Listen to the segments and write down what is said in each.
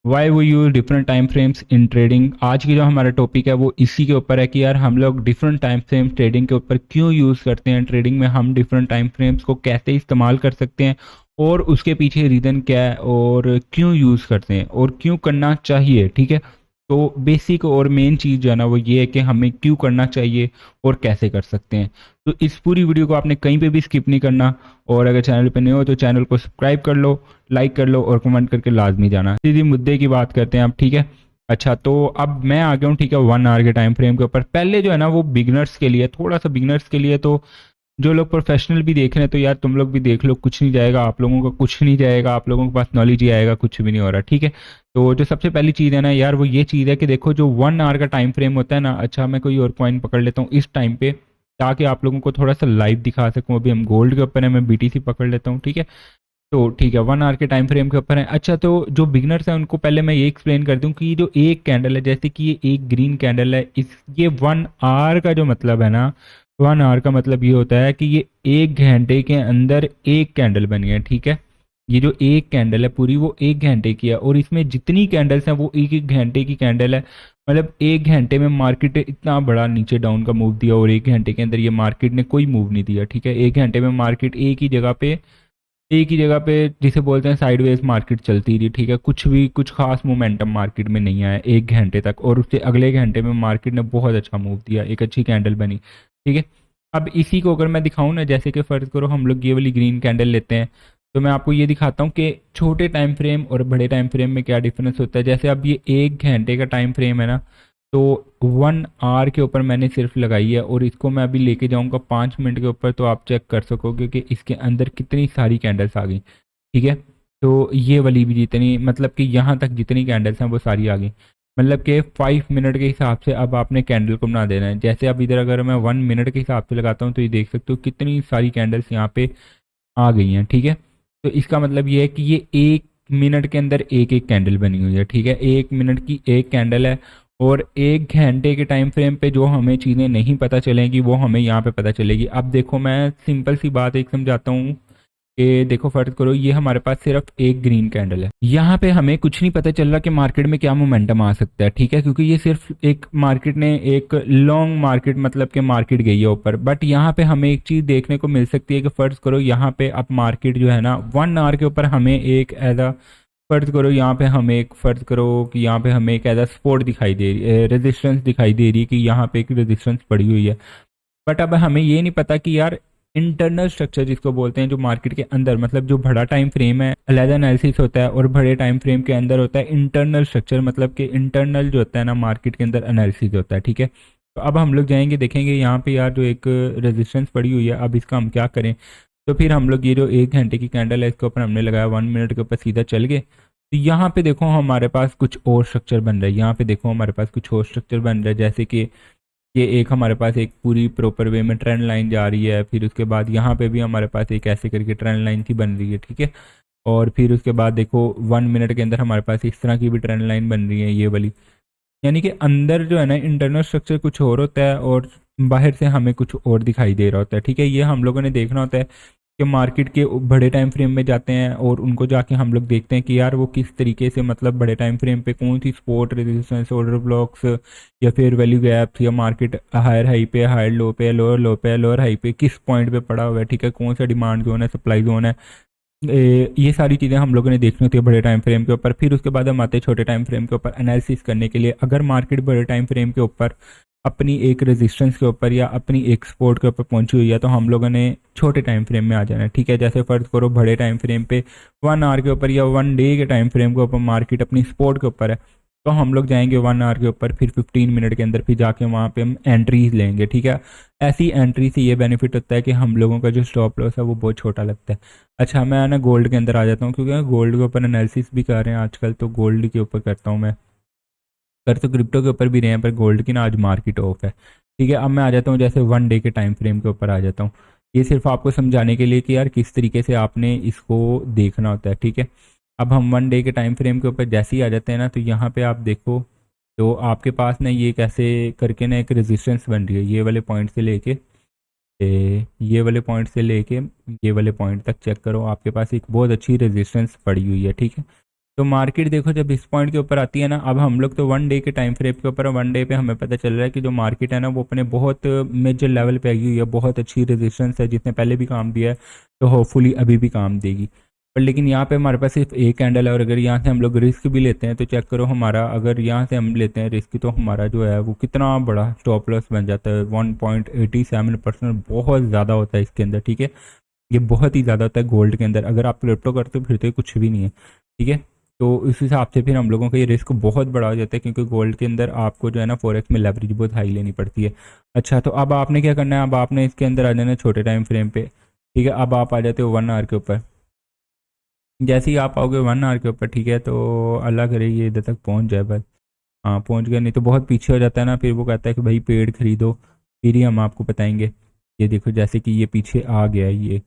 Y वो use different time frames in trading. आज की जो हमारा टॉपिक है वो इसी के ऊपर है कि यार हम लोग डिफरेंट टाइम फ्रेम्स ट्रेडिंग के ऊपर क्यों यूज़ करते हैं, ट्रेडिंग में हम डिफरेंट टाइम फ्रेम्स को कैसे इस्तेमाल कर सकते हैं और उसके पीछे रीज़न क्या है और क्यों यूज़ करते हैं और क्यों करना चाहिए। ठीक है, तो बेसिक और मेन चीज़ जो है ना वो ये है कि हमें क्यों करना चाहिए और कैसे कर सकते हैं। तो इस पूरी वीडियो को आपने कहीं पे भी स्किप नहीं करना, और अगर चैनल पे नए हो तो चैनल को सब्सक्राइब कर लो, लाइक कर लो और कमेंट करके लाजमी जाना। सीधी मुद्दे की बात करते हैं अब, ठीक है। अच्छा, तो अब मैं आ गया हूँ, ठीक है, 1 आवर के टाइम फ्रेम के ऊपर। पहले जो है ना वो बिगनर्स के लिए, थोड़ा सा बिगनर्स के लिए, तो जो लोग प्रोफेशनल भी देख रहे हैं तो यार तुम लोग भी देख लो, कुछ नहीं जाएगा आप लोगों का, कुछ नहीं जाएगा आप लोगों के पास, नॉलेज ही आएगा, कुछ भी नहीं हो रहा। ठीक है, तो जो सबसे पहली चीज़ है ना यार वो ये चीज़ है कि देखो जो 1 आवर का टाइम फ्रेम होता है ना, अच्छा मैं कोई और कॉइन पकड़ लेता हूँ इस टाइम पे ताकि आप लोगों को थोड़ा सा लाइव दिखा सकूँ। अभी हम गोल्ड के ऊपर है, मैं बीटीसी पकड़ लेता हूँ, ठीक है। तो ठीक है, 1 आवर के टाइम फ्रेम के ऊपर है। अच्छा, तो जो बिगनर्स हैं उनको पहले मैं ये एक्सप्लेन कर दूं कि ये जो एक कैंडल है, जैसे कि ये एक ग्रीन कैंडल है, इस ये 1 आवर का जो मतलब है ना, 1 आवर का मतलब ये होता है कि ये 1 घंटे के अंदर एक कैंडल बनी है। ठीक है, ये जो एक कैंडल है पूरी वो 1 घंटे की है, और इसमें जितनी कैंडल्स हैं वो एक एक घंटे की कैंडल है। मतलब 1 घंटे में मार्केट ने इतना बड़ा नीचे डाउन का मूव दिया और 1 घंटे के अंदर ये मार्केट ने कोई मूव नहीं दिया। ठीक है, 1 घंटे में मार्केट एक ही जगह पे जिसे बोलते हैं साइडवेज मार्केट चलती रही। ठीक है, कुछ भी कुछ खास मोमेंटम मार्केट में नहीं आया 1 घंटे तक, और उससे अगले घंटे में मार्केट ने बहुत अच्छा मूव दिया, एक अच्छी कैंडल बनी। ठीक है, अब इसी को अगर मैं दिखाऊं ना, जैसे कि फर्ज करो हम लोग ये वाली ग्रीन कैंडल लेते हैं, तो मैं आपको ये दिखाता हूँ कि छोटे टाइम फ्रेम और बड़े टाइम फ्रेम में क्या डिफरेंस होता है। जैसे अब ये 1 घंटे का टाइम फ्रेम है ना, तो 1 आवर के ऊपर मैंने सिर्फ लगाई है, और इसको मैं अभी लेके जाऊंगा 5 मिनट के ऊपर, तो आप चेक कर सकोगे कि इसके अंदर कितनी सारी कैंडल्स आ गई। ठीक है, तो ये वाली भी जितनी, मतलब कि यहाँ तक जितनी कैंडल्स हैं वो सारी आ गई। मतलब कि 5 मिनट के हिसाब से अब आपने कैंडल को बना देना है। जैसे अब इधर अगर मैं 1 मिनट के हिसाब से लगाता हूँ तो ये देख सकते हो कितनी सारी कैंडल्स यहाँ पे आ गई हैं। ठीक है, तो इसका मतलब ये है कि ये 1 मिनट के अंदर एक एक कैंडल बनी हुई है। ठीक है, 1 मिनट की एक कैंडल है, और 1 घंटे के टाइम फ्रेम पे जो हमें चीज़ें नहीं पता चलेंगी वो हमें यहाँ पे पता चलेगी। अब देखो मैं सिंपल सी बात एक समझाता हूँ कि देखो फर्ज करो ये हमारे पास सिर्फ एक ग्रीन कैंडल है, यहाँ पे हमें कुछ नहीं पता चल रहा कि मार्केट में क्या मोमेंटम आ सकता है। ठीक है, क्योंकि ये सिर्फ एक मार्केट ने एक लॉन्ग मार्केट, मतलब कि मार्केट गई है ऊपर, बट यहाँ पे हमें एक चीज़ देखने को मिल सकती है कि फर्ज करो यहाँ पे अब मार्केट जो है ना 1 आवर के ऊपर हमें एक ऐसा, फर्ज करो यहाँ पे हमें एक, फर्ज करो कि यहाँ पे हमें एक ऐसा सपोर्ट दिखाई दे रही, रेजिस्टेंस दिखाई दे रही है कि यहाँ पे एक रेजिस्टेंस पड़ी हुई है। बट अब हमें ये नहीं पता कि यार इंटरनल स्ट्रक्चर जिसको बोलते हैं, जो मार्केट के अंदर, मतलब जो बड़ा टाइम फ्रेम है अलहदा एनालिसिस होता है, और बड़े टाइम फ्रेम के अंदर होता है इंटरनल स्ट्रक्चर, मतलब कि इंटरनल जो होता है ना मार्केट के अंदर एनालिसिस होता है। ठीक है, तो अब हम लोग जाएंगे देखेंगे यहाँ पे यार जो एक रेजिस्टेंस पड़ी हुई है, अब इसका हम क्या करें। तो फिर हम लोग ये जो 1 घंटे की कैंडल है इसके ऊपर हमने लगाया, 1 मिनट के ऊपर सीधा चल गए, तो यहाँ पे देखो हमारे पास कुछ और स्ट्रक्चर बन रहा है। यहाँ पे देखो हमारे पास कुछ और स्ट्रक्चर बन रहा है, जैसे कि ये एक हमारे पास एक पूरी प्रॉपर वे में ट्रेंड लाइन जा रही है, फिर उसके बाद यहाँ पे भी हमारे पास एक ऐसे करके ट्रेंड लाइन सी बन रही है। ठीक है, और फिर उसके बाद देखो 1 मिनट के अंदर हमारे पास इस तरह की भी ट्रेंड लाइन बन रही है, ये वाली। यानी कि अंदर जो है ना इंटरनल स्ट्रक्चर कुछ और होता है और बाहर से हमें कुछ और दिखाई दे रहा होता है। ठीक है, ये हम लोगों ने देखना होता है कि मार्केट के बड़े टाइम फ्रेम में जाते हैं और उनको जाके हम लोग देखते हैं कि यार वो किस तरीके से, मतलब बड़े टाइम फ्रेम पे कौन सी सपोर्ट, रेजिस्टेंस, ऑर्डर ब्लॉक्स या फिर वैल्यू गैप्स, या मार्केट हायर हाई पे, हायर लो पे, लोअर लो पे, लोअर हाई पे किस पॉइंट पे पड़ा हुआ है। ठीक है, कौन सा डिमांड जोन है, सप्लाई जोन है, ये सारी चीज़ें हम लोगों ने देखनी होती है बड़े टाइम फ्रेम के ऊपर। फिर उसके बाद हम आते हैं छोटे टाइम फ्रेम के ऊपर एनालिसिस करने के लिए। अगर मार्केट बड़े टाइम फ्रेम के ऊपर अपनी एक रेजिस्टेंस के ऊपर या अपनी एक सपोर्ट के ऊपर पहुंची हुई है तो हम लोगों ने छोटे टाइम फ्रेम में आ जाना है। ठीक है, जैसे फर्ज करो बड़े टाइम फ्रेम पे 1 आवर के ऊपर या 1 डे के टाइम फ्रेम के ऊपर मार्केट अपनी सपोर्ट के ऊपर है, तो हम लोग जाएंगे 1 आवर के ऊपर, फिर 15 मिनट के अंदर फिर जाके वहाँ पे हम एंट्रीज लेंगे। ठीक है, ऐसी एंट्री से ये बेनिफिट होता है कि हम लोगों का जो स्टॉप लॉस है वो बहुत छोटा लगता है। अच्छा, मैं ना गोल्ड के अंदर आ जाता हूँ, क्योंकि गोल्ड के ऊपर एनालिसिस भी कर रहे हैं आजकल, तो गोल्ड के ऊपर करता हूँ मैं। कर तो क्रिप्टो के ऊपर भी रहे हैं पर गोल्ड की ना आज मार्केट ऑफ है। ठीक है, अब मैं आ जाता हूँ जैसे 1 डे के टाइम फ्रेम के ऊपर आ जाता हूँ। ये सिर्फ आपको समझाने के लिए कि यार किस तरीके से आपने इसको देखना होता है। ठीक है, अब हम 1 डे के टाइम फ्रेम के ऊपर जैसे ही आ जाते हैं ना, तो यहाँ पे आप देखो, तो आपके पास ना ये कैसे करके ना एक रेजिस्टेंस बन रही है, ये वाले पॉइंट से लेके ये वाले पॉइंट से लेके ये वाले पॉइंट तक चेक करो, आपके पास एक बहुत अच्छी रेजिस्टेंस पड़ी हुई है। ठीक है, तो मार्केट देखो जब इस पॉइंट के ऊपर आती है ना, अब हम लोग तो 1 डे के टाइम फ्रेम के ऊपर, 1 डे पे हमें पता चल रहा है कि जो मार्केट है ना वो अपने बहुत मेजर लेवल पे आई हुई है, बहुत अच्छी रेजिस्टेंस है जिसने पहले भी काम दिया है, तो होपफुली अभी भी काम देगी। पर लेकिन यहाँ पे हमारे पास सिर्फ एक कैंडल है, और अगर यहाँ से हम लोग रिस्क भी लेते हैं तो चेक करो हमारा, अगर यहाँ से हम लेते हैं रिस्क तो हमारा जो है वो कितना बड़ा स्टॉप लॉस बन जाता है, 1.87%, बहुत ज़्यादा होता है इसके अंदर, ठीक है। ये बहुत ही ज़्यादा होता है गोल्ड के अंदर, अगर आप क्रिप्टो करते हो फिर तो ये कुछ भी नहीं है, ठीक है। तो इस हिसाब से फिर हम लोगों का ये रिस्क बहुत बड़ा हो जाता है, क्योंकि गोल्ड के अंदर आपको जो है ना फॉरेक्स में लेवरेज बहुत हाई लेनी पड़ती है। अच्छा, तो अब आपने क्या करना है, अब आपने इसके अंदर आ जाना है छोटे टाइम फ्रेम पे, ठीक है। अब आप आ जाते हो 1 आवर के ऊपर, जैसे ही आप आओगे 1 आवर के ऊपर, ठीक है, तो अल्लाह करे ये इधर तक पहुंच जाए बस। हाँ पहुंच गया, नहीं तो बहुत पीछे हो जाता है ना, फिर वो कहता है कि भाई पेड़ खरीदो फिर ही हम आपको बताएंगे। ये देखो जैसे कि ये पीछे आ गया है, ये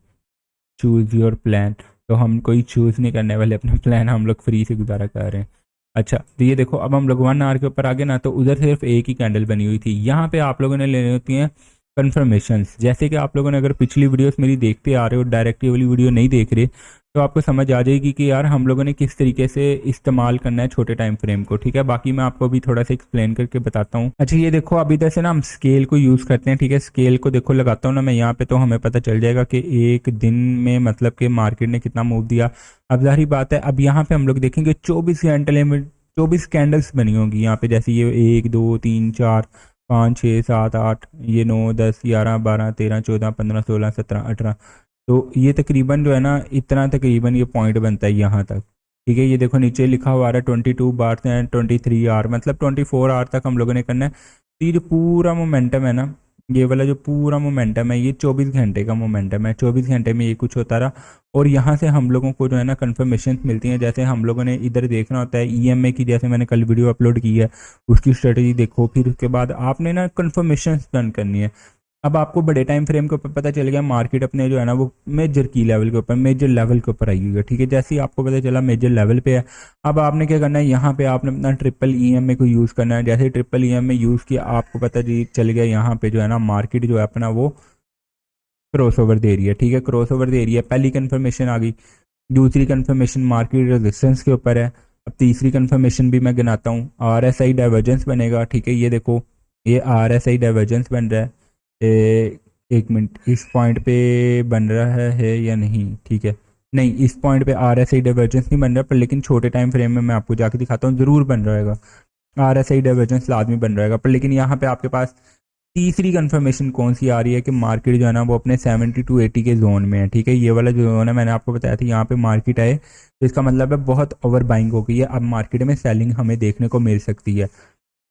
चूज़ योर प्लान, तो हम कोई चूज़ नहीं करने वाले अपना प्लान, हम लोग फ्री से गुजारा कर रहे हैं। अच्छा, तो ये देखो अब हम लोग 1 आवर के ऊपर आगे ना, तो उधर सिर्फ एक ही कैंडल बनी हुई थी, यहाँ पे आप लोगों ने लेनी होती हैं कन्फर्मेशंस। जैसे कि आप लोगों ने अगर पिछली वीडियोस मेरी देखते आ रहे हो, डायरेक्ट ये वाली वीडियो नहीं देख रहे, तो आपको समझ आ जाएगी कि यार हम लोगों ने किस तरीके से इस्तेमाल करना है छोटे टाइम फ्रेम को, ठीक है। बाकी मैं आपको अभी थोड़ा सा एक्सप्लेन करके बताता हूँ। अच्छा, ये देखो अब इधर से ना हम स्केल को यूज़ करते हैं, ठीक है। स्केल को देखो लगाता हूँ ना मैं यहाँ पे, तो हमें पता चल जाएगा कि एक दिन में मतलब कि मार्केट ने कितना मूव दिया। अब जाहिर बात है, अब यहाँ पे हम लोग देखेंगे 24 घंटे में 24 कैंडल्स बनी होंगी यहाँ पे, जैसे ये 1 2 3 4 5 6 7 8, ये 9 10 11 12 13 14 15 16 17 18, तो ये तकरीबन जो है ना इतना तकरीबन ये पॉइंट बनता है यहाँ तक, ठीक है। ये देखो नीचे लिखा हुआ है 22 बार से 23 आवर, मतलब 24 आवर तक हम लोगों ने करना है। तो ये जो पूरा मोमेंटम है ना, ये वाला जो पूरा मोमेंटम है, ये 24 घंटे का मोमेंटम है, 24 घंटे में ये कुछ होता रहा। और यहाँ से हम लोगों को जो है ना कन्फर्मेशन मिलती हैं, जैसे हम लोगों ने इधर देखना होता है ईएमए की, जैसे मैंने कल वीडियो अपलोड की है उसकी स्ट्रेटजी देखो, फिर उसके बाद आपने ना कन्फर्मेशन डन करनी है। अब आपको बड़े टाइम फ्रेम के ऊपर पता चल गया मार्केट अपने जो है ना वो मेजर की लेवल के ऊपर, मेजर लेवल के ऊपर आई हुई है, ठीक है। जैसे ही आपको पता चला मेजर लेवल पे है, अब आपने क्या करना है, यहाँ पे आपने अपना ट्रिपल ईएमए को यूज़ करना है। जैसे ट्रिपल ईएमए यूज़ किया, आपको पता चल गया यहाँ पे जो है ना मार्केट जो है अपना वो क्रॉस ओवर दे रही है, ठीक है। क्रॉस ओवर दे रही है, पहली कन्फर्मेशन आ गई। दूसरी कन्फर्मेशन मार्केट रेजिस्टेंस के ऊपर है। अब तीसरी कन्फर्मेशन भी मैं गिनाता हूँ, RSI डाइवर्जेंस बनेगा, ठीक है। ये देखो ये RSI डाइवर्जेंस बन रहा है, एक मिनट, इस पॉइंट पे बन रहा है या नहीं, ठीक है। नहीं, इस पॉइंट पे RSI डाइवर्जेंस नहीं बन रहा, पर लेकिन छोटे टाइम फ्रेम में मैं आपको जाके दिखाता हूँ, ज़रूर बन रहेगा। RSI डाइवर्जेंस लाजमी बन रहेगा, पर लेकिन यहाँ पे आपके पास तीसरी कंफर्मेशन कौन सी आ रही है कि मार्केट जो है ना वो अपने 70 to 80 के जोन में है, ठीक है। ये वाला जो जोन है मैंने आपको बताया था, यहाँ पे मार्केट आए तो इसका मतलब है बहुत ओवर बाइंग हो गई है, अब मार्केट में सेलिंग हमें देखने को मिल सकती है।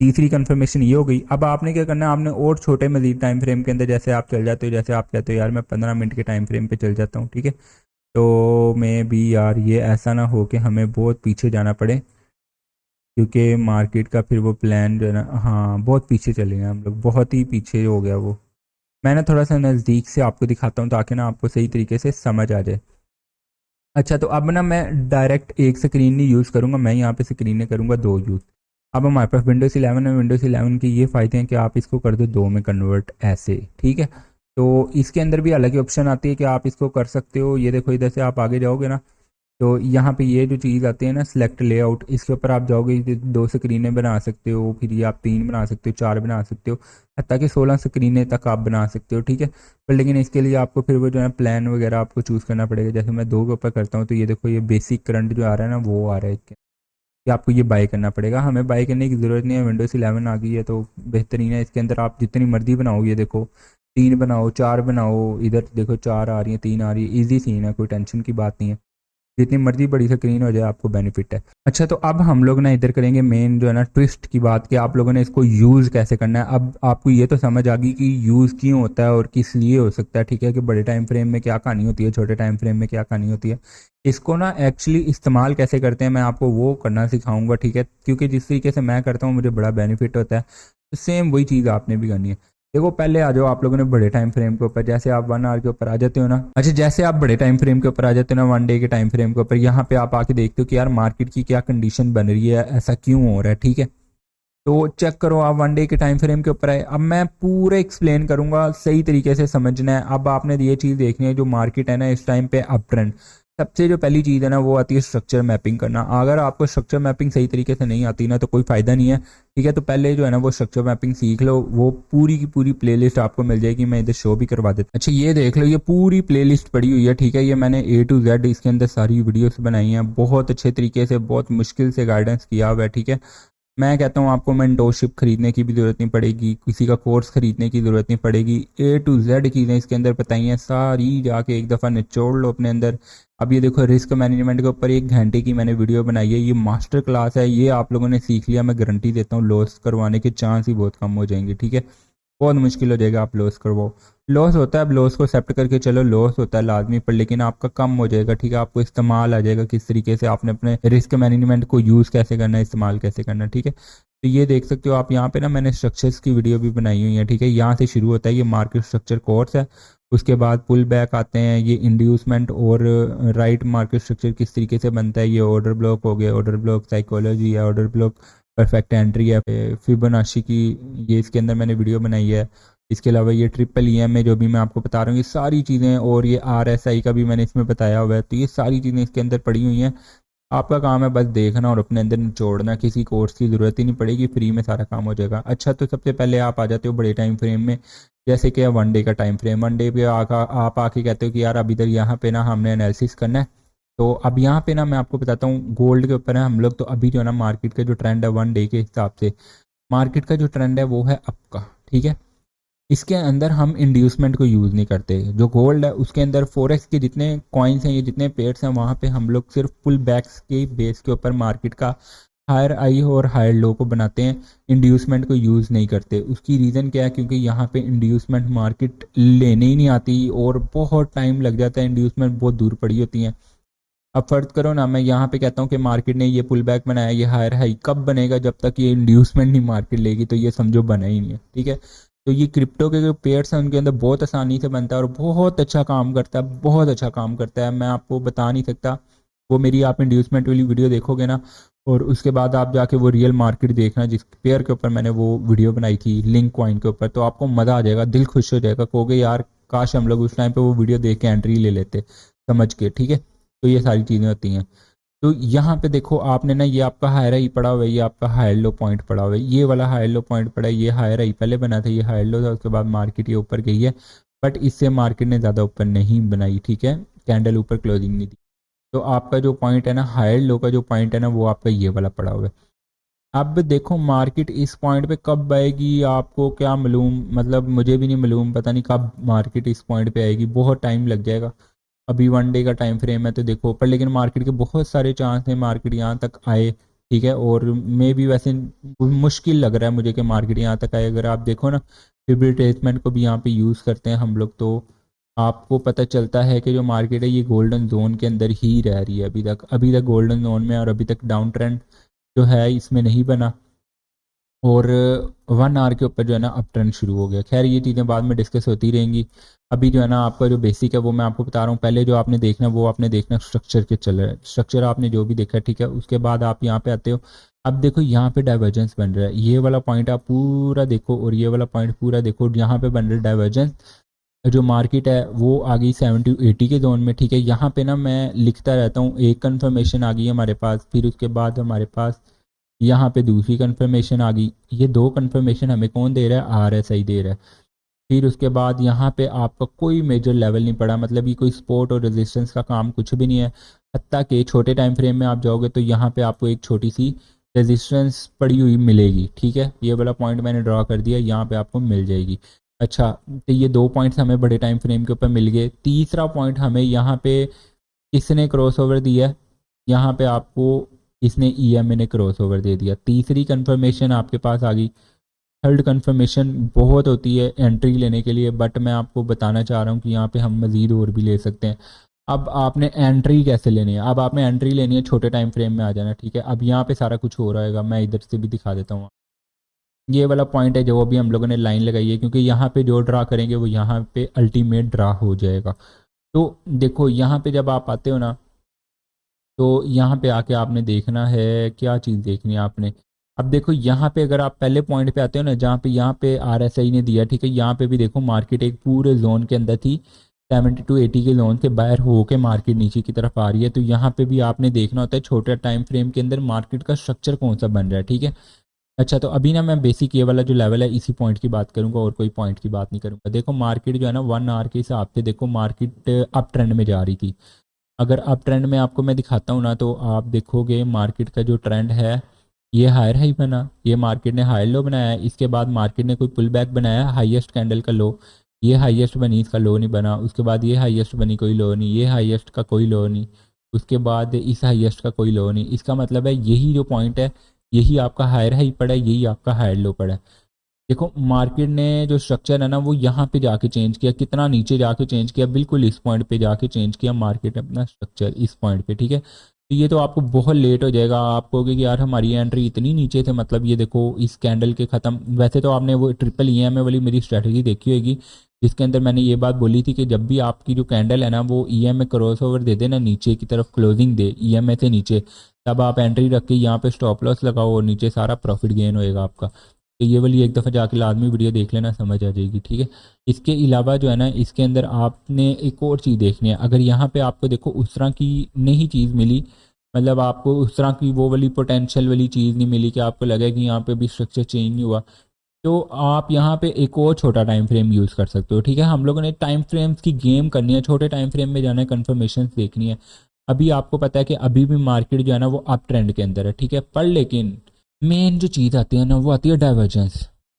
तीसरी कंफर्मेशन ये हो गई। अब आपने क्या करना है, आपने और छोटे मजीद टाइम फ्रेम के अंदर जैसे आप चल जाते हो, जैसे आप कहते हो यार मैं 15 मिनट के टाइम फ्रेम पे चल जाता हूँ, ठीक है। तो मैं भी यार ये ऐसा ना हो कि हमें बहुत पीछे जाना पड़े, क्योंकि मार्केट का फिर वो प्लान जो है ना, हाँ बहुत पीछे चले गए हम लोग, बहुत ही पीछे हो गया वो। मैं ना थोड़ा सा नज़दीक से आपको दिखाता हूँ ताकि ना आपको सही तरीके से समझ आ जाए। अच्छा, तो अब ना मैं डायरेक्ट एक स्क्रीन नहीं यूज़ करूँगा, मैं यहाँ पे स्क्रीनें करूँगा दो यूज़। अब हमारे पास विंडोज़ 11 है, विंडोज़ 11 के ये फ़ायदे हैं कि आप इसको कर दो दो में कन्वर्ट ऐसे, ठीक है। तो इसके अंदर भी अलग ही ऑप्शन आती है कि आप इसको कर सकते हो। ये देखो इधर से आप आगे जाओगे ना, तो यहाँ पे ये जो चीज़ आती है ना सिलेक्ट लेआउट, इसके ऊपर आप जाओगे, ये दो स्क्रीनें बना सकते हो, फिर ये आप 3 बना सकते हो, 4 बना सकते हो, हत्ता कि 16 स्क्रीनें तक आप बना सकते हो, ठीक है। पर लेकिन इसके लिए आपको फिर वो जो है प्लान वगैरह आपको चूज़ करना पड़ेगा। जैसे मैं 2 के ऊपर करता हूँ, तो ये देखो ये बेसिक करंट जो आ रहा है ना वो आ रहा है इसके, कि आपको ये बाय करना पड़ेगा। हमें बाय करने की ज़रूरत नहीं है, विंडोज़ 11 आ गई है तो बेहतरीन है। इसके अंदर आप जितनी मर्जी बनाओ, ये देखो 3 बनाओ, 4 बनाओ, इधर देखो 4 आ रही है, 3 आ रही है, ईजी सीन है, कोई टेंशन की बात नहीं है। जितनी मर्जी बड़ी स्क्रीन हो जाए आपको बेनिफिट है। अच्छा, तो अब हम लोग ना इधर करेंगे मेन जो है ना ट्विस्ट की बात, कि आप लोगों ने इसको यूज़ कैसे करना है। अब आपको ये तो समझ आ गई कि यूज़ क्यों होता है और किस लिए हो सकता है, ठीक है, कि बड़े टाइम फ्रेम में क्या कहानी होती है, छोटे टाइम फ्रेम में क्या कहानी होती है। इसको ना एक्चुअली इस्तेमाल कैसे करते हैं मैं आपको वो करना सिखाऊंगा, ठीक है, क्योंकि जिस तरीके से मैं करता हूँ मुझे बड़ा बेनिफिट होता है, तो सेम वही चीज़ आपने भी करनी है। देखो पहले आ जाओ आप लोगों ने बड़े टाइम फ्रेम के ऊपर, जैसे आप 1 आवर के ऊपर आ जाते हो ना। अच्छा, जैसे आप बड़े टाइम फ्रेम के ऊपर आ जाते हो ना, 1 डे के टाइम फ्रेम के ऊपर, यहाँ पे आप आके देखते हो कि यार मार्केट की क्या कंडीशन बन रही है, ऐसा क्यों हो रहा है, ठीक है। तो चेक करो आप 1 डे के टाइम फ्रेम के ऊपर आए, अब मैं पूरे एक्सप्लेन करूंगा, सही तरीके से समझना है। अब आपने ये चीज़ देखनी है, जो मार्केट है ना इस टाइम पे अप ट्रेंड, सबसे जो पहली चीज़ है ना वो आती है स्ट्रक्चर मैपिंग करना। अगर आपको स्ट्रक्चर मैपिंग सही तरीके से नहीं आती ना तो कोई फ़ायदा नहीं है, ठीक है। तो पहले जो है ना वो स्ट्रक्चर मैपिंग सीख लो, वो पूरी की पूरी प्लेलिस्ट आपको मिल जाएगी, मैं इधर शो भी करवा देता हूँ। अच्छा ये देख लो, ये पूरी प्लेलिस्ट पड़ी हुई है, ठीक है। ये मैंने A to Z इसके अंदर सारी वीडियोस बनाई हैं, बहुत अच्छे तरीके से, बहुत मुश्किल से गाइडेंस किया हुआ है, ठीक है। मैं कहता हूँ आपको मेंटोरशिप खरीदने की भी ज़रूरत नहीं पड़ेगी, किसी का कोर्स खरीदने की ज़रूरत नहीं पड़ेगी। A to Z चीज़ें इसके अंदर बताई हैं, सारी जाके एक दफ़ा निचोड़ लो अपने अंदर। अब ये देखो, रिस्क मैनेजमेंट के ऊपर 1 घंटे की मैंने वीडियो बनाई है, ये मास्टर क्लास है, ये आप लोगों ने सीख लिया, मैं गारंटी देता हूँ लॉस करवाने के चांस ही बहुत कम हो जाएंगे, ठीक है। बहुत मुश्किल हो जाएगा आप लॉस करवाओ। लॉस होता है, अब लॉस को एक्सेप्ट करके चलो, लॉस होता है लाजमी, पर लेकिन आपका कम हो जाएगा, ठीक है। आपको इस्तेमाल आ जाएगा किस तरीके से आपने अपने रिस्क मैनेजमेंट को यूज़ कैसे करना है, इस्तेमाल कैसे करना है, ठीक है। तो ये देख सकते हो आप यहाँ पे ना, मैंने स्ट्रक्चर्स की वीडियो भी बनाई हुई है, ठीक है। यहाँ से शुरू होता है, ये मार्केट स्ट्रक्चर कोर्स है। उसके बाद पुल बैक आते हैं, ये इंड्यूसमेंट और राइट मार्केट स्ट्रक्चर किस तरीके से बनता है, ये ऑर्डर ब्लॉक हो गया, ऑर्डर ब्लॉक साइकोलॉजी है, ऑर्डर ब्लॉक परफेक्ट एंट्री है, फिबोनाची की ये इसके अंदर मैंने वीडियो बनाई है। इसके अलावा ये ट्रिपल EM में जो भी मैं आपको बता रहा हूँ, ये सारी चीज़ें, और ये RSI का भी मैंने इसमें बताया हुआ है। तो ये सारी चीज़ें इसके अंदर पड़ी हुई हैं, आपका काम है बस देखना और अपने अंदर निचोड़ना, किसी कोर्स की ज़रूरत ही नहीं पड़ेगी, फ्री में सारा काम हो जाएगा। अच्छा, तो सबसे पहले आप आ जाते हो बड़े टाइम फ्रेम में, जैसे कि 1 डे का टाइम फ्रेम। 1 डे पे आप आके कहते हो कि यार अब इधर यहाँ पे ना हमने एनालिसिस करना है। तो अब यहाँ पे ना मैं आपको बताता हूँ, गोल्ड के ऊपर है हम लोग। तो अभी जो है ना मार्केट का जो ट्रेंड है 1 डे के हिसाब से, मार्केट का जो ट्रेंड है वो है अप का, ठीक है। इसके अंदर हम इंड्यूसमेंट को यूज़ नहीं करते। जो गोल्ड है उसके अंदर फॉरेक्स के जितने कॉइन्स हैं, ये जितने पेयर्स हैं, वहाँ पे हम लोग सिर्फ पुल बैक्स के बेस के ऊपर मार्केट का हायर आई और हायर लो को बनाते हैं, इंड्यूसमेंट को यूज़ नहीं करते। उसकी रीज़न क्या है, क्योंकि यहाँ पे इंड्यूसमेंट मार्केट लेने ही नहीं आती और बहुत टाइम लग जाता है, इंड्यूसमेंट बहुत दूर पड़ी होती हैं। अब फर्ज करो ना, मैं यहाँ पे कहता हूँ कि मार्केट ने ये पुल बैक बनाया, ये हायर हाई कब बनेगा, जब तक ये इंड्यूसमेंट नहीं मार्केट लेगी, तो ये समझो बना ही नहीं है, ठीक है। तो ये क्रिप्टो के जो पेयर्स हैं उनके अंदर बहुत आसानी से बनता है और बहुत अच्छा काम करता है, बहुत अच्छा काम करता है, मैं आपको बता नहीं सकता। वो मेरी आप इंड्यूसमेंट वाली वीडियो देखोगे ना, और उसके बाद आप जाके वो रियल मार्केट देखना जिस पेयर के ऊपर मैंने वो वीडियो बनाई थी, लिंक कॉइन के ऊपर, तो आपको मज़ा आ जाएगा, दिल खुश हो जाएगा, कहोगे यार काश हम लोग उस टाइम पे वो वीडियो देख के एंट्री ले लेते समझ के, ठीक है। तो ये सारी चीज़ें होती हैं। तो यहाँ पे देखो आपने ना, ये आपका हायर हाई पड़ा हुआ है, ये आपका हायर लो पॉइंट पड़ा हुआ है, ये वाला हायर लो पॉइंट पड़ा है, ये हायर हाई पहले बना था, ये हायर लो था, उसके बाद मार्केट ये ऊपर गई है, बट इससे मार्केट ने ज़्यादा ऊपर नहीं बनाई, ठीक है। कैंडल ऊपर क्लोजिंग नहीं दी। तो आपका जो पॉइंट है ना, हायर लो का जो पॉइंट है ना, वो आपका ये वाला पड़ा हुआ है। अब देखो मार्केट इस पॉइंट पे कब आएगी, आपको क्या मालूम, मतलब मुझे भी नहीं मालूम, पता नहीं कब मार्केट इस पॉइंट पे आएगी, बहुत टाइम लग जाएगा। अभी 1 डे का टाइम फ्रेम है तो देखो, पर लेकिन मार्केट के बहुत सारे चांस हैं मार्केट यहाँ तक आए, ठीक है। और मे भी वैसे मुश्किल लग रहा है मुझे कि मार्केट यहाँ तक आए। अगर आप देखो ना, रिट्रेसमेंट को भी यहाँ पे यूज़ करते हैं हम लोग, तो आपको पता चलता है कि जो मार्केट है ये गोल्डन जोन के अंदर ही रह रही है अभी तक गोल्डन जोन में, और अभी तक डाउन ट्रेंड जो है इसमें नहीं बना, और 1 आवर के ऊपर जो है ना अप ट्रेंड शुरू हो गया। खैर ये चीज़ें बाद में डिस्कस होती रहेंगी। अभी जो है ना आपका जो बेसिक है वो मैं आपको बता रहा हूँ। पहले जो आपने देखना वो आपने देखना स्ट्रक्चर के चल रहा है, स्ट्रक्चर आपने जो भी देखा, ठीक है। उसके बाद आप यहाँ पे आते हो, अब देखो यहाँ पे डाइवर्जेंस बन रहा है, ये वाला पॉइंट आप पूरा देखो और ये वाला पॉइंट पूरा देखो, यहाँ पे बन रहा है डाइवर्जेंस। जो मार्केट है वो आ गई 70 to 80 के जोन में, ठीक है। यहाँ पे ना मैं लिखता रहता हूँ, एक कन्फर्मेशन आ गई हमारे पास, फिर उसके बाद हमारे पास यहाँ पे दूसरी कंफर्मेशन आ गई। ये 2 कंफर्मेशन हमें कौन दे रहा है, RSI दे रहा है। फिर उसके बाद यहाँ पे आपका कोई मेजर लेवल नहीं पड़ा, मतलब ये कोई सपोर्ट और रेजिस्टेंस का काम कुछ भी नहीं है। हत्ता कि छोटे टाइम फ्रेम में आप जाओगे तो यहाँ पे आपको एक छोटी सी रेजिस्टेंस पड़ी हुई मिलेगी, ठीक है। ये वाला पॉइंट मैंने ड्रॉ कर दिया, यहाँ पे आपको मिल जाएगी। अच्छा, तो ये 2 पॉइंट्स हमें बड़े टाइम फ्रेम के ऊपर मिल गए। तीसरा पॉइंट हमें यहाँ पे किसने क्रॉस ओवर दिया है, यहाँ पे आपको इसने EMA ने क्रॉस ओवर दे दिया। तीसरी कंफर्मेशन आपके पास आ गई। थर्ड कंफर्मेशन बहुत होती है एंट्री लेने के लिए, बट मैं आपको बताना चाह रहा हूँ कि यहाँ पे हम मज़ीद और भी ले सकते हैं। अब आपने एंट्री कैसे लेनी है, अब आपने एंट्री लेनी है, छोटे टाइम फ्रेम में आ जाना, ठीक है। अब यहाँ पे सारा कुछ हो रहा है, मैं इधर से भी दिखा देता हूँ। ये वाला पॉइंट है जो अभी हम लोगों ने लाइन लगाई है, क्योंकि यहाँ पे जो ड्रा करेंगे वो यहाँ पे अल्टीमेट ड्रा हो जाएगा। तो देखो यहाँ पे जब आप आते हो ना, तो यहाँ पे आके आपने देखना है, क्या चीज़ देखनी है आपने। अब देखो यहाँ पे अगर आप पहले पॉइंट पे आते हो ना, जहाँ पे यहाँ पे RSI ने दिया, ठीक है। यहाँ पे भी देखो मार्केट एक पूरे जोन के अंदर थी, 70 to 80 के जोन से बाहर हो के मार्केट नीचे की तरफ आ रही है। तो यहाँ पे भी आपने देखना होता है छोटे टाइम फ्रेम के अंदर मार्केट का स्ट्रक्चर कौन सा बन रहा है, ठीक है। अच्छा, तो अभी ना मैं बेसिक ये वाला जो लेवल है इसी पॉइंट की बात करूंगा और कोई पॉइंट की बात नहीं करूंगा। देखो मार्केट जो है ना 1 आवर के हिसाब से देखो मार्केट अप ट्रेंड में जा रही थी। अगर अप ट्रेंड में आपको मैं दिखाता हूँ ना, तो आप देखोगे मार्केट का जो ट्रेंड है ये हायर हाई बना, ये मार्केट ने हायर लो बनाया है, इसके बाद मार्केट ने कोई पुल बैक बनाया, हाईएस्ट कैंडल का लो, ये हाईएस्ट बनी, इसका लो नहीं बना, उसके बाद ये हाईएस्ट बनी, कोई लो नहीं, ये हाईएस्ट का कोई लो नहीं, उसके बाद इस हाईएस्ट का कोई लो नहीं। इसका मतलब है यही जो पॉइंट है यही आपका हायर हाई पड़ा है, यही आपका हायर लो पड़ा है। देखो मार्केट ने जो स्ट्रक्चर है ना वो यहाँ पे जाके चेंज किया, कितना नीचे जाके चेंज किया, बिल्कुल इस पॉइंट पे जाके चेंज किया मार्केट ने अपना स्ट्रक्चर इस पॉइंट पे, ठीक है। तो ये तो आपको बहुत लेट हो जाएगा, आप कहोगे कि यार हमारी एंट्री इतनी नीचे थे, मतलब ये देखो इस कैंडल के ख़त्म। वैसे तो आपने वो ट्रिपल ईएमए वाली मेरी स्ट्रैटेजी देखी होगी जिसके अंदर मैंने ये बात बोली थी कि जब भी आपकी जो कैंडल है ना वो ईएमए क्रॉस ओवर दे दे ना, नीचे की तरफ क्लोजिंग दे ईएमए से नीचे, तब आप एंट्री रख के यहाँ पे स्टॉप लॉस लगाओ और नीचे सारा प्रॉफिट गेन होएगा आपका। तो ये वाली एक दफ़ा जाके लाजमी वीडियो देख लेना, समझ आ जाएगी, ठीक है। इसके अलावा जो है ना इसके अंदर आपने एक और चीज़ देखनी है। अगर यहाँ पे आपको देखो उस तरह की नहीं चीज़ मिली, मतलब आपको उस तरह की वो वाली पोटेंशियल वाली चीज़ नहीं मिली कि आपको लगे कि यहाँ पे भी स्ट्रक्चर चेंज नहीं हुआ, तो आप यहाँ पे एक और छोटा टाइम फ्रेम यूज़ कर सकते हो, ठीक है। हम लोगों ने टाइम फ्रेम्स की गेम करनी है, छोटे टाइम फ्रेम में जाना है, कन्फर्मेशन देखनी है। अभी आपको पता है कि अभी भी मार्केट जो है ना वो अप ट्रेंड के अंदर है, ठीक है। पर लेकिन मेन जो चीज़ आती है ना वो आती है डाइवर्जेंस।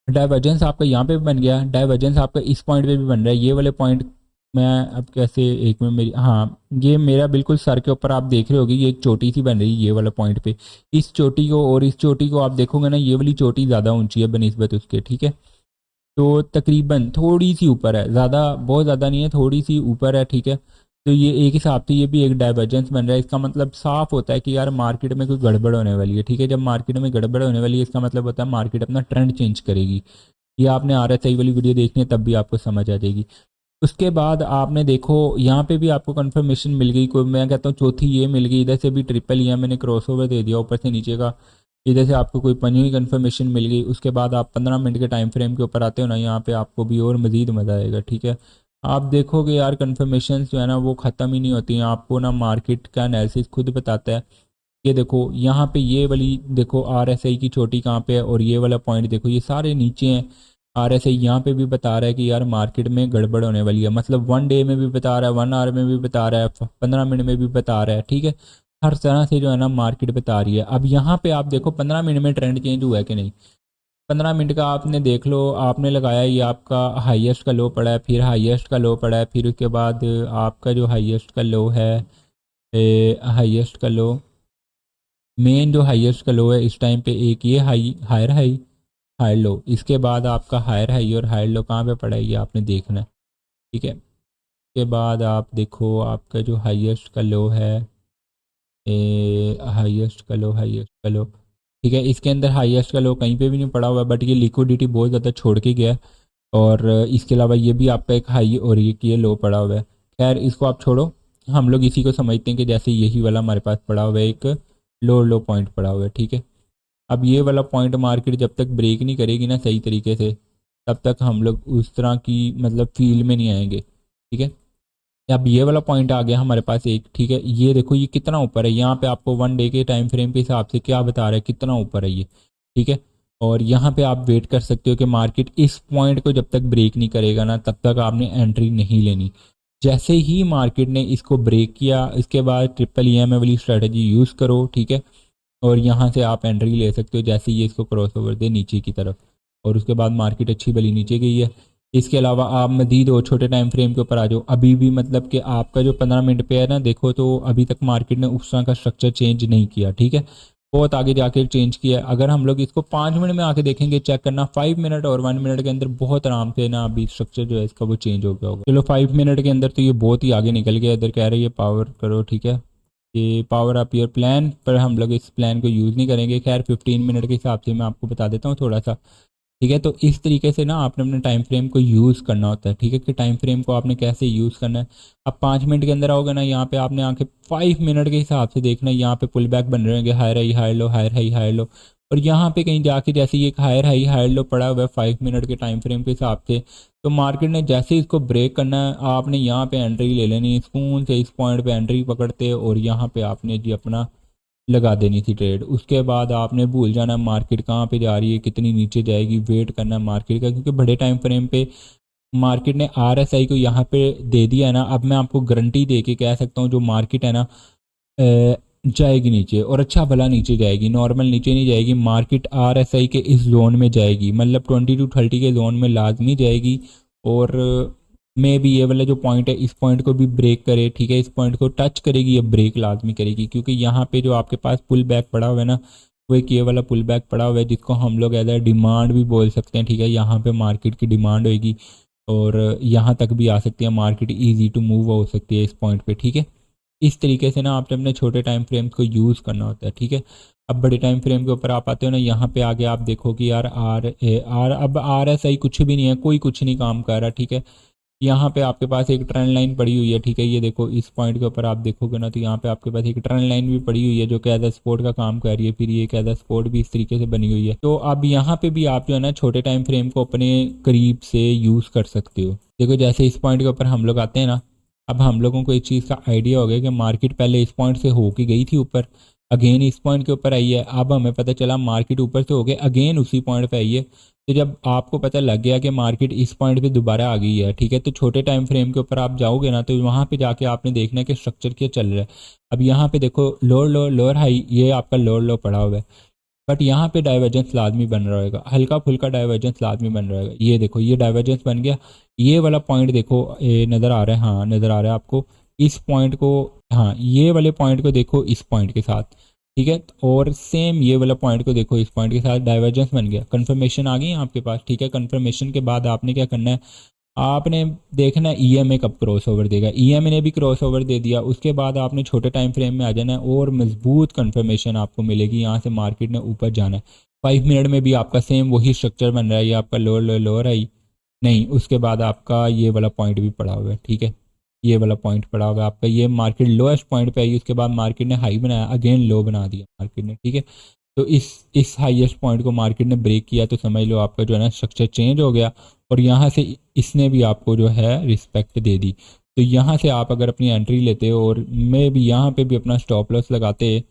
डाइवर्जेंस आपका यहाँ पे भी बन गया, डाइवर्जेंस आपका इस पॉइंट पे भी बन रहा है, ये वाले पॉइंट मैं अब कैसे एक में मेरी, हाँ ये मेरा बिल्कुल सर के ऊपर आप देख रहे होगे ये एक चोटी सी बन रही है ये वाला पॉइंट पे। इस चोटी को और इस चोटी को आप देखोगे ना, ये वाली चोटी ज़्यादा ऊंची है बनिस्बत उसके, ठीक है। तो तकरीबन थोड़ी सी ऊपर है, ज़्यादा बहुत ज़्यादा नहीं है, थोड़ी सी ऊपर है, ठीक है। तो ये एक हिसाब से ये भी एक डाइवर्जेंस बन रहा है। इसका मतलब साफ होता है कि यार मार्केट में कोई गड़बड़ होने वाली है, ठीक है। जब मार्केट में गड़बड़ होने वाली है इसका मतलब होता है मार्केट अपना ट्रेंड चेंज करेगी। ये आपने RSI वाली वीडियो देखनी है तब भी आपको समझ आ जाएगी। उसके बाद आपने देखो यहाँ पे भी आपको कंफर्मेशन मिल गई, कोई मैं कहता हूँ चौथी ये मिल गई, इधर से भी ट्रिपल ये मैंने क्रॉस ओवर दे दिया ऊपर से नीचे का, इधर से आपको कोई पंजवीं कंफर्मेशन मिल गई। उसके बाद आप 15 मिनट के टाइम फ्रेम के ऊपर आते हो ना, यहाँ पे आपको भी और मज़ीद मज़ा आएगा, ठीक है। आप देखोगे यार कन्फर्मेशन जो है ना वो ख़त्म ही नहीं होती हैं, आपको ना मार्केट का एनालिसिस खुद बताता है। ये देखो यहाँ पे ये वाली देखो RSI की चोटी कहाँ पे है और ये वाला पॉइंट देखो ये सारे नीचे हैं। RSI यहाँ पे भी बता रहा है कि यार मार्केट में गड़बड़ होने वाली है, मतलब 1 डे में भी बता रहा है, 1 आवर में भी बता रहा है, 15 मिनट में भी बता रहा है, ठीक है। हर तरह से जो है ना मार्केट बता रही है। अब यहाँ पे आप देखो 15 मिनट में ट्रेंड चेंज हुआ है कि नहीं। 15 मिनट का आपने देख लो, आपने लगाया ये आपका हाईएस्ट का लो पड़ा है, फिर हाईएस्ट का लो पड़ा है, फिर उसके बाद आपका जो हाईएस्ट का लो है, हाईएस्ट का लो, मेन जो हाईएस्ट का लो है इस टाइम पे एक ये हायर हाई हायर लो, इसके बाद आपका हायर हाई और हायर लो कहाँ पे पड़ा है ये आपने देखना है, ठीक है। इसके बाद आप देखो आपका जो हाईएस्ट का लो है, हाईएस्ट का लो, हाईएस्ट का लो, ठीक है। इसके अंदर हाईएस्ट का लो कहीं पे भी नहीं पड़ा हुआ है, बट ये लिक्विडिटी बहुत ज़्यादा छोड़ के गया है। और इसके अलावा ये भी आपका एक हाई और ये लो पड़ा हुआ है। खैर इसको आप छोड़ो, हम लोग इसी को समझते हैं कि जैसे यही वाला हमारे पास पड़ा हुआ है, एक लो पॉइंट पड़ा हुआ है, ठीक है। अब ये वाला पॉइंट मार्केट जब तक ब्रेक नहीं करेगी ना सही तरीके से, तब तक हम लोग उस तरह की मतलब फील में नहीं आएंगे, ठीक है। अब ये वाला पॉइंट आ गया हमारे पास एक, ठीक है। ये देखो ये कितना ऊपर है, यहाँ पे आपको 1 डे के टाइम फ्रेम के हिसाब से क्या बता रहा है कितना ऊपर है ये, ठीक है। और यहाँ पे आप वेट कर सकते हो कि मार्केट इस पॉइंट को जब तक ब्रेक नहीं करेगा ना तब तक आपने एंट्री नहीं लेनी। जैसे ही मार्केट ने इसको ब्रेक किया इसके बाद ट्रिपल EMA वाली स्ट्रेटजी यूज़ करो, ठीक है। और यहाँ से आप एंट्री ले सकते हो जैसे ये इसको क्रॉस ओवर दे नीचे की तरफ, और उसके बाद मार्केट अच्छी भली नीचे गई है। इसके अलावा आप मजीद और छोटे टाइम फ्रेम के ऊपर आ जाओ, अभी भी मतलब कि आपका जो 15 मिनट पे है ना देखो, तो अभी तक मार्केट ने उस तरह का स्ट्रक्चर चेंज नहीं किया, ठीक है। बहुत आगे जाके चेंज किया है। अगर हम लोग इसको 5 मिनट में आके देखेंगे चेक करना, 5 मिनट और 1 मिनट के अंदर बहुत आराम से ना अभी स्ट्रक्चर जो है इसका वो चेंज हो गया होगा। चलो 5 मिनट के अंदर तो ये बहुत ही आगे निकल गया। इधर कह रही है पावर करो, ठीक है, ये पावर अप योर प्लान, पर हम लोग इस प्लान को यूज़ नहीं करेंगे। खैर 15 मिनट के हिसाब से मैं आपको बता देता हूँ थोड़ा सा, ठीक है। तो इस तरीके से ना आपने अपने टाइम फ्रेम को यूज़ करना होता है, ठीक है, कि टाइम फ्रेम को आपने कैसे यूज़ करना है। अब 5 मिनट के अंदर आओगे ना, यहाँ पे आपने आके 5 मिनट के हिसाब से देखना है, यहाँ पे पुल बैक बन रहे होंगे, higher high higher low, higher high higher low, और यहाँ पे कहीं जाके जैसे ये एक हायर हाई हायर लो पड़ा हुआ है 5 मिनट के टाइम फ्रेम के हिसाब से, तो मार्केट ने जैसे ही इसको ब्रेक करना है आपने यहाँ पे एंट्री ले लेनी है, सुकून से इस पॉइंट पे एंट्री पकड़ते और यहाँ पे आपने जी अपना लगा देनी थी ट्रेड। उसके बाद आपने भूल जाना मार्केट कहाँ पे जा रही है, कितनी नीचे जाएगी, वेट करना मार्केट का, क्योंकि बड़े टाइम फ्रेम पे मार्केट ने RSI को यहाँ पे दे दिया है ना। अब मैं आपको गारंटी दे के कह सकता हूँ जो मार्केट है ना जाएगी नीचे, और अच्छा भला नीचे जाएगी, नॉर्मल नीचे नहीं जाएगी, मार्केट RSI के इस जोन में जाएगी, मतलब 20 to 30 के जोन में लाजमी जाएगी। और मे भी ये वाला जो पॉइंट है इस पॉइंट को भी ब्रेक करे, ठीक है, इस पॉइंट को टच करेगी, ये ब्रेक लाजमी करेगी, क्योंकि यहाँ पे जो आपके पास पुल बैक पड़ा हुआ है ना, वो एक ये वाला पुल बैक पड़ा हुआ है जिसको हम लोग एज डिमांड भी बोल सकते हैं, ठीक है। यहाँ पे मार्केट की डिमांड होगी और यहाँ तक भी आ सकती है मार्केट, ईजी टू मूव हो सकती है इस पॉइंट पे, ठीक है। इस तरीके से ना आपने अपने छोटे टाइम फ्रेम्स को यूज़ करना होता है, ठीक है। अब बड़े टाइम फ्रेम के ऊपर आप आते हो ना, यहाँ पे आगे आप देखो कि यार अब RSI कुछ भी नहीं है, कोई कुछ नहीं काम कर रहा, ठीक है। यहाँ पे आपके पास एक ट्रेंड लाइन पड़ी हुई है, ठीक है। ये देखो इस पॉइंट के ऊपर आप देखोगे ना, तो यहाँ पे आपके पास एक ट्रेंड लाइन भी पड़ी हुई है जो कि एज सपोर्ट का काम कर रही है, फिर ये एज सपोर्ट भी इस तरीके से बनी हुई है। तो अब यहाँ पे भी आप जो है ना छोटे टाइम फ्रेम को अपने करीब से यूज़ कर सकते हो। देखो जैसे इस पॉइंट के ऊपर हम लोग आते हैं ना, अब हम लोगों को इस चीज़ का आइडिया हो गया कि मार्केट पहले इस पॉइंट से होके गई थी ऊपर, अगेन इस पॉइंट के ऊपर आई है। अब हमें पता चला मार्केट ऊपर से होके अगेन उसी पॉइंट पे आई है। तो जब आपको पता लग गया कि मार्केट इस पॉइंट पे दोबारा आ गई है, ठीक है, तो छोटे टाइम फ्रेम के ऊपर आप जाओगे ना, तो वहाँ पे जाके आपने देखना है कि स्ट्रक्चर क्या चल रहा है। अब यहाँ पे देखो लोअर लो लोअर हाई, ये आपका लोअर लो पड़ा हुआ है, बट यहाँ पे डाइवर्जेंस लाजमी बन रहा होगा, हल्का फुल्का डाइवर्जेंस लाजमी बन रहा होगा। ये देखो ये डाइवर्जेंस बन गया, ये वाला पॉइंट देखो नज़र आ रहा है, हाँ नज़र आ रहा है आपको इस पॉइंट को, हाँ ये वाले पॉइंट को देखो इस पॉइंट के साथ, ठीक है। और सेम ये वाला पॉइंट को देखो इस पॉइंट के साथ, डाइवर्जेंस बन गया, कंफर्मेशन आ गई है आपके पास, ठीक है। कंफर्मेशन के बाद आपने क्या करना है, आपने देखना है EMA कब क्रॉस ओवर देगा। EMA ने भी क्रॉस ओवर दे दिया, उसके बाद आपने छोटे टाइम फ्रेम में आ जाना है और मजबूत कंफर्मेशन आपको मिलेगी, यहाँ से मार्केट ने ऊपर जाना है। 5 मिनट में भी आपका सेम वही स्ट्रक्चर बन रहा है, ये आपका लोअर लोअर लोअर आई नहीं, उसके बाद आपका ये वाला पॉइंट भी पड़ा हुआ है, ठीक है। ये वाला पॉइंट पड़ा हुआ है आपका, ये मार्केट लोएस्ट पॉइंट पे आई, उसके बाद मार्केट ने हाई बनाया, अगेन लो बना दिया मार्केट ने, ठीक है। तो इस हाईएस्ट पॉइंट को मार्केट ने ब्रेक किया, तो समझ लो आपका जो है ना स्ट्रक्चर चेंज हो गया, और यहाँ से इसने भी आपको जो है रिस्पेक्ट दे दी। तो यहाँ से आप अगर अपनी एंट्री लेते हो और मैं भी यहाँ पे भी अपना स्टॉप लॉस लगाते,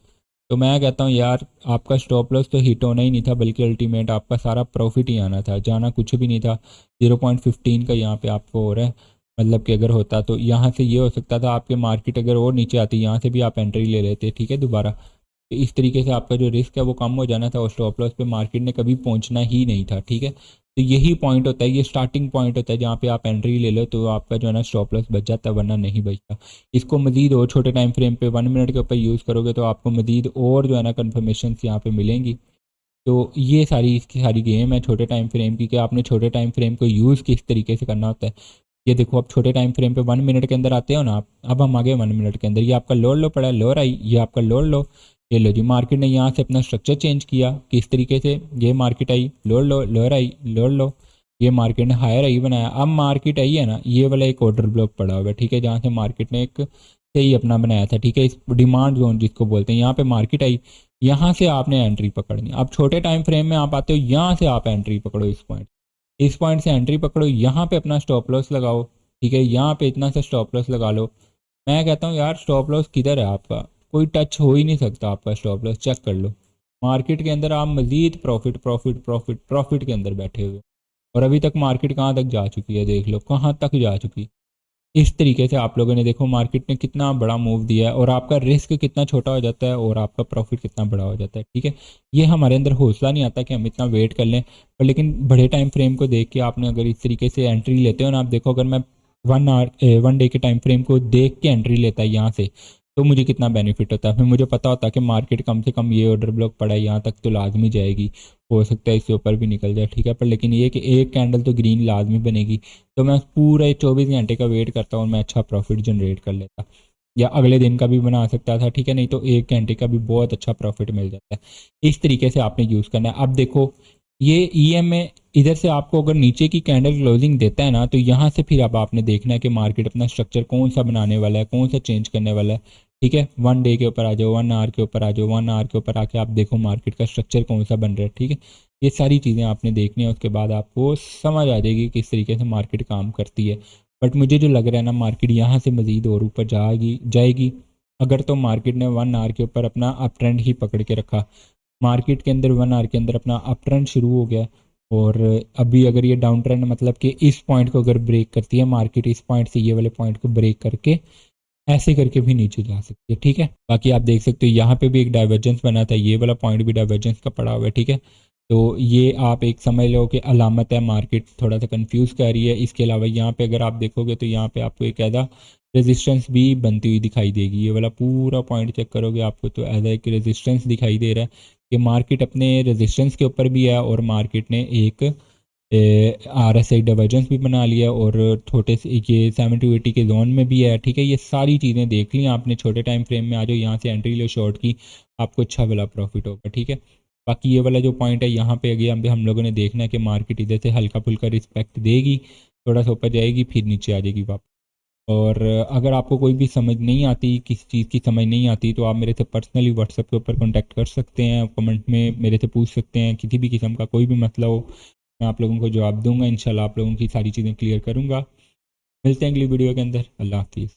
तो मैं कहता हूँ यार आपका स्टॉप लॉस तो हिट होना ही नहीं था, बल्कि अल्टीमेट आपका सारा प्रॉफिट ही आना था, जाना कुछ भी नहीं था। 0.15 का यहाँ पे आपको हो रहा है, मतलब कि अगर होता तो यहाँ से ये हो सकता था आपके मार्केट अगर और नीचे आती, यहाँ से भी आप एंट्री ले लेते, ठीक है दोबारा। तो इस तरीके से आपका जो रिस्क है वो कम हो जाना था, और स्टॉप लॉस पे मार्केट ने कभी पहुंचना ही नहीं था, ठीक है। तो यही पॉइंट होता है, ये स्टार्टिंग पॉइंट होता है जहाँ पे आप एंट्री ले लो तो आपका जो है ना स्टॉप लॉस बच जाता है, वरना नहीं बचता। इसको मजीद और छोटे टाइम फ्रेम पे 1 मिनट के ऊपर यूज़ करोगे तो आपको मजीद और जो है ना कन्फर्मेशन यहाँ पे मिलेंगी। तो ये सारी इसकी सारी गेम है छोटे टाइम फ्रेम की, कि आपने छोटे टाइम फ्रेम को यूज़ किस तरीके से करना होता है। ये देखो आप छोटे टाइम फ्रेम पे 1 मिनट के अंदर आते हो ना आप, अब हम आगे 1 मिनट के अंदर, ये आपका लोअर लो पड़ा है, लोअर आई, ये आपका लोअर लो, ये लो जी मार्केट ने यहाँ से अपना स्ट्रक्चर चेंज किया, किस तरीके से, ये market I lower low lower I lower लो, ये मार्केट ने हायर आई बनाया। अब मार्केट आई है ना, ये वाला एक ऑर्डर ब्लॉक पड़ा हुआ है, ठीक है, जहाँ से मार्केट ने एक सही अपना बनाया था, ठीक है, इस डिमांड जोन जिसको बोलते हैं, यहाँ पे मार्केट आई, यहाँ से आपने एंट्री पकड़नी। अब छोटे टाइम फ्रेम में आप आते हो, यहाँ से आप एंट्री पकड़ो, इस पॉइंट से एंट्री पकड़ो, यहाँ पे अपना स्टॉप लॉस लगाओ, ठीक है, यहाँ पे इतना सा स्टॉप लॉस लगा लो। मैं कहता हूँ यार स्टॉप लॉस किधर है आपका, कोई टच हो ही नहीं सकता आपका स्टॉप लॉस, चेक कर लो। मार्केट के अंदर आप मजीद प्रॉफिट प्रॉफिट प्रॉफिट प्रॉफिट के अंदर बैठे हुए, और अभी तक मार्केट कहाँ तक जा चुकी है, देख लो कहाँ तक जा चुकी है। इस तरीके से आप लोगों ने देखो मार्केट ने कितना बड़ा मूव दिया है, और आपका रिस्क कितना छोटा हो जाता है और आपका प्रॉफिट कितना बड़ा हो जाता है, ठीक है। ये हमारे अंदर हौसला नहीं आता कि हम इतना वेट कर लें, पर लेकिन बड़े टाइम फ्रेम को देख के आपने अगर इस तरीके से एंट्री लेते हो ना, आप देखो अगर मैं 1 डे के टाइम फ्रेम को देख के एंट्री लेता है यहाँ से, तो मुझे कितना बेनिफिट होता है। फिर मुझे पता होता है कि मार्केट कम से कम ये ऑर्डर ब्लॉक पड़ा है यहाँ तक तो लाजमी जाएगी, हो सकता है इससे ऊपर भी निकल जाए, ठीक है। पर लेकिन ये कि एक कैंडल तो ग्रीन लाजमी बनेगी, तो मैं पूरे 24 घंटे का वेट करता हूँ, मैं अच्छा प्रॉफिट जनरेट कर लेता, या अगले दिन का भी बना सकता था, ठीक है, नहीं तो 1 घंटे का भी बहुत अच्छा प्रॉफिट मिल जाता है। इस तरीके से आपने यूज़ करना है। अब देखो ये EMA इधर से आपको अगर नीचे की कैंडल क्लोजिंग देता है ना, तो यहाँ से फिर अब आपने देखना है कि मार्केट अपना स्ट्रक्चर कौन सा बनाने वाला है, कौन सा चेंज करने वाला है, ठीक है, 1 डे के ऊपर आ जाओ, 1 आवर के ऊपर आ जाओ, 1 आवर के ऊपर आके आप देखो मार्केट का स्ट्रक्चर कौन सा बन रहा है। ठीक है, ये सारी चीज़ें आपने देखनी है, उसके बाद आपको समझ आ जाएगी किस तरीके से मार्केट काम करती है। बट मुझे जो लग रहा है ना, मार्केट यहाँ से मज़ीद और ऊपर जाएगी अगर तो मार्केट ने 1 आवर के ऊपर अपना अप ट्रेंड ही पकड़ के रखा, मार्केट के अंदर 1 आवर के अंदर अपना अप ट्रेंड शुरू हो गया, और अभी अगर ये डाउन ट्रेंड मतलब कि इस पॉइंट को अगर ब्रेक करती है मार्केट, इस पॉइंट से ये वाले पॉइंट को ब्रेक करके ऐसे करके भी नीचे जा सकती है। ठीक है, बाकी आप देख सकते हो यहाँ पे भी एक डाइवर्जेंस बना था, ये वाला पॉइंट भी डाइवर्जेंस का पड़ा हुआ है। ठीक है, तो ये आप एक समझ लो कि अलामत है, मार्केट थोड़ा सा कंफ्यूज कर रही है। इसके अलावा यहाँ पे अगर आप देखोगे तो यहाँ पे आपको एक ऐसा रेजिस्टेंस भी बनती हुई दिखाई देगी। ये वाला पूरा पॉइंट चेक करोगे आपको तो ऐसा एक रेजिस्टेंस दिखाई दे रहा है कि मार्केट अपने रेजिस्टेंस के ऊपर भी है, और मार्केट ने एक RSI डाइवर्जेंस भी बना लिया, और छोटे से ये 70 to 80 के जोन में भी है। ठीक है, ये सारी चीज़ें देख ली आपने। छोटे टाइम फ्रेम में आ जाओ, यहाँ से एंट्री लो शॉर्ट की, आपको अच्छा वाला प्रॉफिट होगा। ठीक है, बाकी ये वाला जो पॉइंट है यहाँ पे अगे हम लोगों ने देखना है कि मार्केट इधर से हल्का फुल्का रिस्पेक्ट देगी, थोड़ा सा ऊपर जाएगी, फिर नीचे आ जाएगी वापस। और अगर आपको कोई भी समझ नहीं आती, किसी चीज़ की समझ नहीं आती, तो आप मेरे से पर्सनली व्हाट्सएप के ऊपर कांटेक्ट कर सकते हैं, कमेंट में मेरे से पूछ सकते हैं, किसी भी किस्म का कोई भी मसला हो मैं आप लोगों को जवाब दूंगा। इंशाल्लाह आप लोगों की सारी चीज़ें क्लियर करूंगा। मिलते हैं अगली वीडियो के अंदर। अल्लाह हाफिज़।